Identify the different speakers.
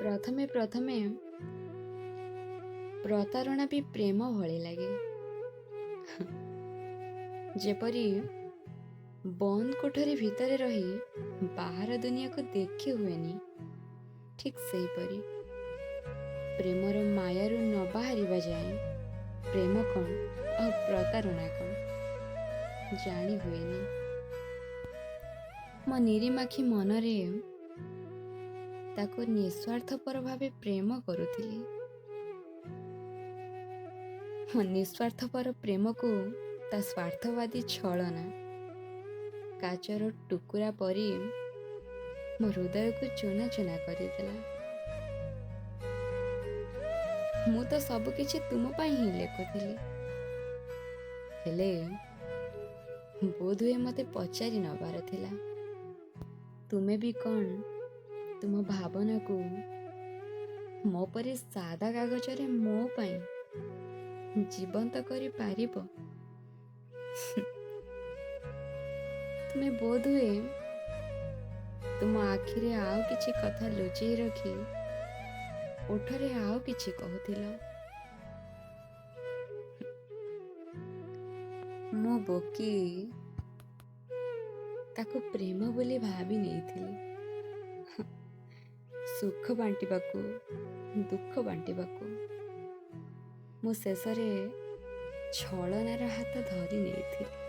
Speaker 1: ପ୍ରଥମେ ପ୍ରଥମେ ପ୍ରତାରଣା ବି ପ୍ରେମ ଭଳି ଲାଗେ। ଯେପରି ବନ୍ଦ କୋଠରୀ ଭିତରେ ରହି ବାହାର ଦୁନିଆକୁ ଦେଖି ହୁଏନି, ଠିକ୍ ସେହିପରି ପ୍ରେମର ମାୟାରୁ ନ ବାହାରିବା ଯାଏଁ ପ୍ରେମ କ'ଣ ଆଉ ପ୍ରତାରଣା କ'ଣ ଜାଣି ହୁଏନି। ମୋ ନିରିମାଖି ମନରେ ତାକୁ ନିଃସ୍ୱାର୍ଥପର ଭାବେ ପ୍ରେମ କରୁଥିଲି। ମୋ ନିଃସ୍ୱାର୍ଥପର ପ୍ରେମକୁ ତା ସ୍ୱାର୍ଥବାଦୀ ଛଳନା କାଚର ଟୁକୁରା ପରି ମୋ ହୃଦୟକୁ ଚୁନା ଚୁନା କରିଦେଲା। ମୁଁ ତ ସବୁ କିଛି ତୁମ ପାଇଁ ହିଁ ଲେଖୁଥିଲି, ହେଲେ ବୋଧହୁଏ ମୋତେ ପଚାରି ନେବାର ଥିଲା, ତୁମେ ବି କ'ଣ ତୁମ ଭାବନାକୁ ମୋ ପରି ସାଦା କାଗଜରେ ମୋ ପାଇଁ ଜୀବନ୍ତ କରିପାରିବ? ତୁମେ ବୋଧହୁଏ ତୁମ ଆଖିରେ ଆଉ କିଛି କଥା ଲୁଚେଇ ରଖି ଓଠରେ ଆଉ କିଛି କହୁଥିଲ। ମୁଁ ବୋକି ତାକୁ ପ୍ରେମ ବୋଲି ଭାବି ନେଇଥିଲି, ସୁଖ ବାଣ୍ଟିବାକୁ, ଦୁଃଖ ବାଣ୍ଟିବାକୁ। ମୁଁ ଶେଷରେ ଛଳନାର ହାତ ଧରି ନେଇଥିଲି।